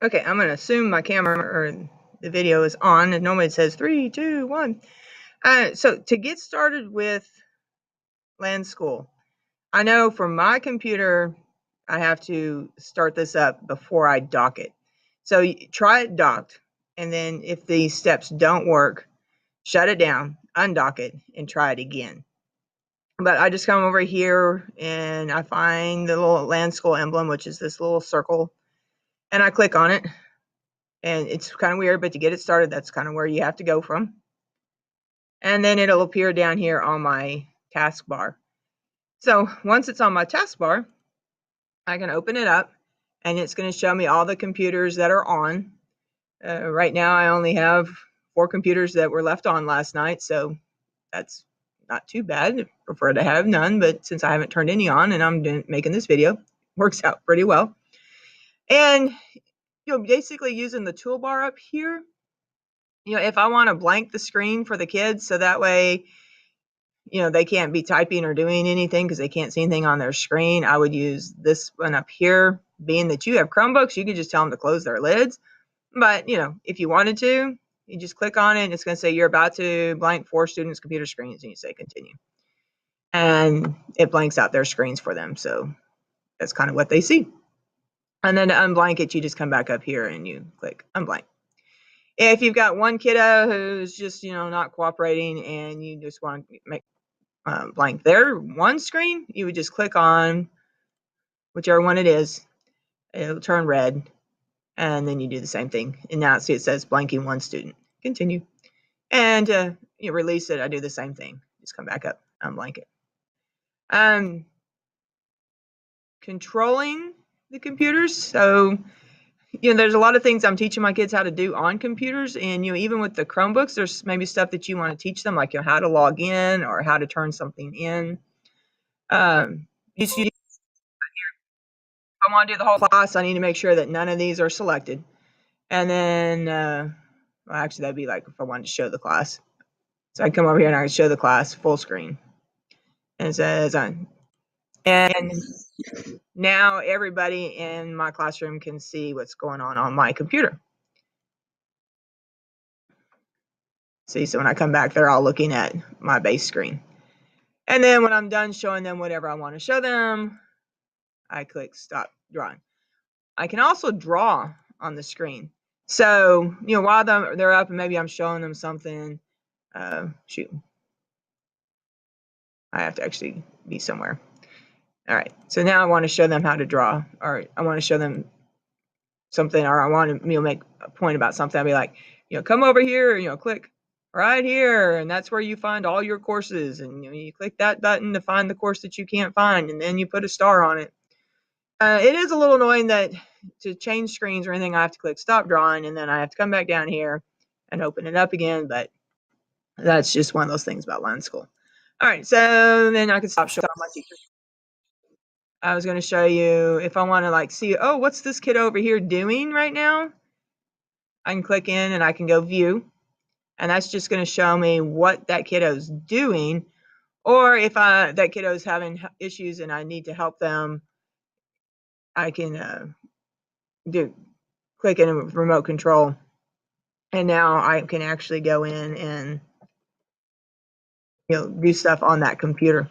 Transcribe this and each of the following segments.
Okay, I'm going to assume my camera or the video is on, and normally it says 3, 2, 1. So to get started with LanSchool, I know for my computer, I have to start this up before I dock it. So try it docked, and then if these steps don't work, shut it down, undock it, and try it again. But I just come over here and I find the little LanSchool emblem, which is this little circle, and I click on it. And it's kind of weird, but to get it started, that's kind of where you have to go from. And then it'll appear down here on my taskbar. So once it's on my taskbar, I can open it up and it's going to show me all the computers that are on. Right now, I only have 4 computers that were left on last night, so that's not too bad. I prefer to have none, but since I haven't turned any on and I'm making this video, works out pretty well. And basically using the toolbar up here, if I want to blank the screen for the kids so that way, they can't be typing or doing anything because they can't see anything on their screen, I would use this one up here. Being that you have Chromebooks, you could just tell them to close their lids. But, if you wanted to, you just click on it and it's going to say you're about to blank 4 students' computer screens, and you say continue. And it blanks out their screens for them. So that's kind of what they see. And then to unblank it, you just come back up here and you click unblank. If you've got one kiddo who's just, not cooperating and you just want to make blank their one screen, you would just click on whichever one it is. It'll turn red, and then you do the same thing. And now see it says blanking one student. Continue. And you release it. I do the same thing. Just come back up, unblank it. Controlling the computers. So there's a lot of things I'm teaching my kids how to do on computers, and even with the Chromebooks, there's maybe stuff that you want to teach them, like how to log in or how to turn something in. If I want to do the whole class, I need to make sure that none of these are selected. And then, well, actually, that'd be like if I wanted to show the class. So I come over here and I can show the class full screen, and it says on. And now everybody in my classroom can see what's going on my computer. See, so when I come back, they're all looking at my base screen. And then when I'm done showing them whatever I want to show them, I click stop drawing. I can also draw on the screen. So, while they're up and maybe I'm showing them something, shoot, I have to actually be somewhere. All right, so now I want to show them how to draw, or I want to show them something, or I want to make a point about something. I'll be like, come over here, click right here, and that's where you find all your courses, and you click that button to find the course that you can't find, and then you put a star on it. It is a little annoying that to change screens or anything, I have to click stop drawing, and then I have to come back down here and open it up again, but that's just one of those things about LanSchool. All right, so then I can stop showing my teachers. I was going to show you if I want to see, oh, what's this kid over here doing right now? I can click in and I can go view, and that's just going to show me what that kiddo's doing, or if that kiddo's having issues and I need to help them, I can click in remote control, and now I can actually go in and do stuff on that computer.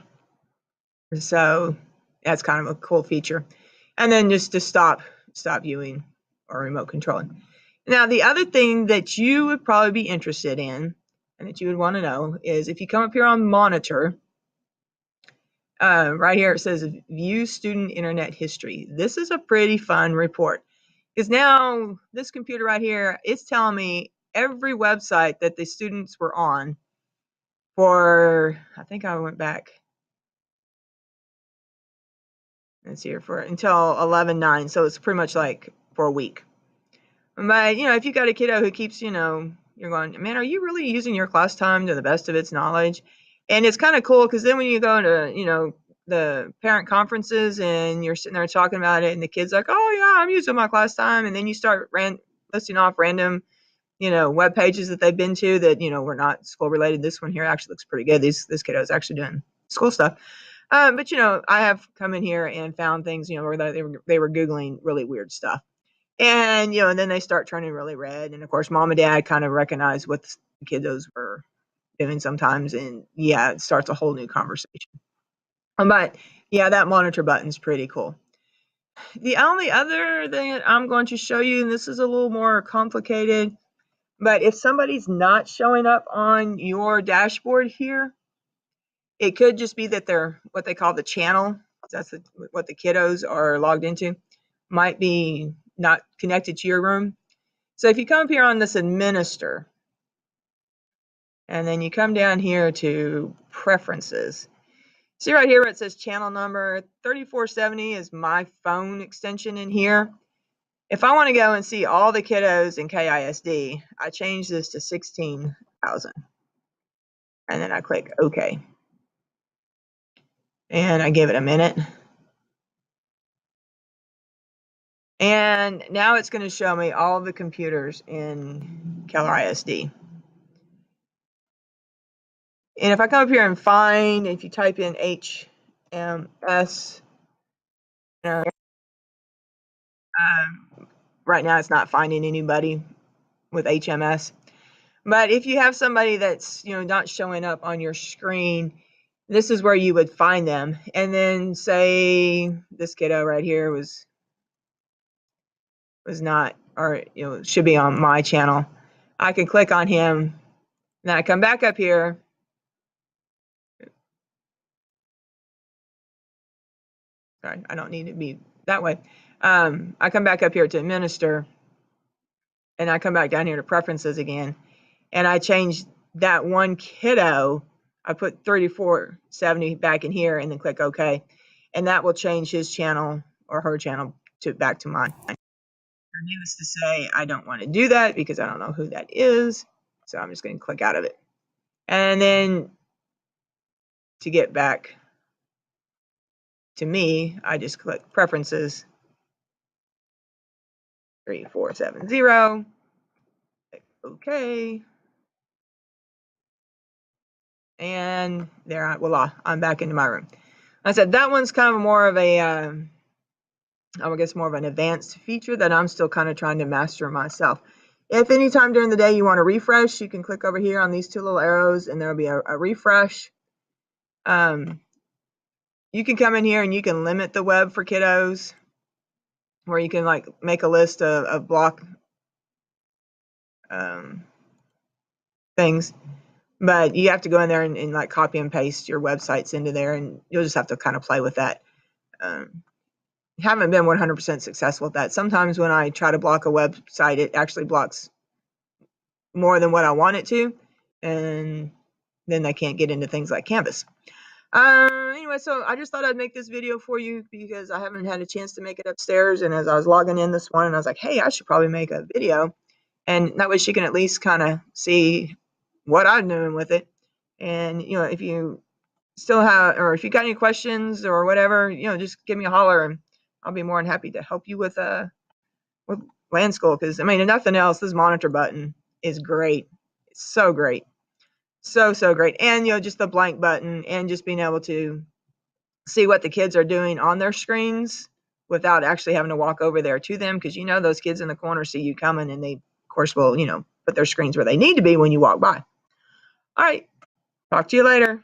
So that's kind of a cool feature. And then just to stop viewing or remote controlling. Now, the other thing that you would probably be interested in and that you would want to know is if you come up here on monitor, right here it says view student internet history. This is a pretty fun report because now this computer right here, it's telling me every website that the students were on for, I think I went back, let's see here, for until 11/9, so it's pretty much like for a week. But if you got a kiddo who keeps, you're going, man, are you really using your class time to the best of its knowledge? And it's kind of cool because then when you go to the parent conferences and you're sitting there talking about it, and the kid's like, oh yeah, I'm using my class time, and then you start listing off random web pages that they've been to that were not school related. This one here actually looks pretty good. This kiddo is actually doing school stuff. But I have come in here and found things where they were Googling really weird stuff. And, and then they start turning really red. And of course, mom and dad kind of recognize what the kiddos were doing sometimes. And yeah, it starts a whole new conversation. But yeah, that monitor button's pretty cool. The only other thing that I'm going to show you, and this is a little more complicated, but if somebody's not showing up on your dashboard here, it could just be that they're what they call the channel. That's what the kiddos are logged into. Might be not connected to your room. So if you come up here on this administer, and then you come down here to preferences, see right here where it says channel number 3470 is my phone extension in here. If I want to go and see all the kiddos in KISD, I change this to 16,000. And then I click OK. And I give it a minute. And now it's going to show me all the computers in Keller ISD. And if I come up here and find, if you type in HMS, right now it's not finding anybody with HMS. But if you have somebody that's not showing up on your screen, this is where you would find them. And then say this kiddo right here was not, or should be on my channel. I can click on him. Then I come back up here. Sorry, I don't need to be that way. I come back up here to administer, and I come back down here to preferences again, and I change that one kiddo. I put 3470 back in here, and then click OK, and that will change his channel or her channel back to mine. Needless to say, I don't want to do that because I don't know who that is, so I'm just going to click out of it. And then to get back to me, I just click preferences, 3470, click OK, and there, voila, I'm back into my room. I said that one's kind of more of a, I guess more of an advanced feature that I'm still kind of trying to master myself. If anytime during the day you want to refresh, you can click over here on these two little arrows, and there'll be a refresh. You can come in here and you can limit the web for kiddos, where you can like make a list of block things, but you have to go in there and like copy and paste your websites into there, and you'll just have to kind of play with that. Haven't been 100% successful with that. Sometimes when I try to block a website, it actually blocks more than what I want it to, and then I can't get into things like Canvas. Anyway, so I just thought I'd make this video for you because I haven't had a chance to make it upstairs, and as I was logging in this morning, I was like, hey, I should probably make a video, and that way she can at least kind of see what I'm doing with it. And if you still have, or if you got any questions or whatever, just give me a holler, and I'll be more than happy to help you with LanSchool. Because I mean, if nothing else, this monitor button is great. It's so great, so great. And just the blank button, and just being able to see what the kids are doing on their screens without actually having to walk over there to them, because those kids in the corner see you coming, and they of course will put their screens where they need to be when you walk by. All right, talk to you later.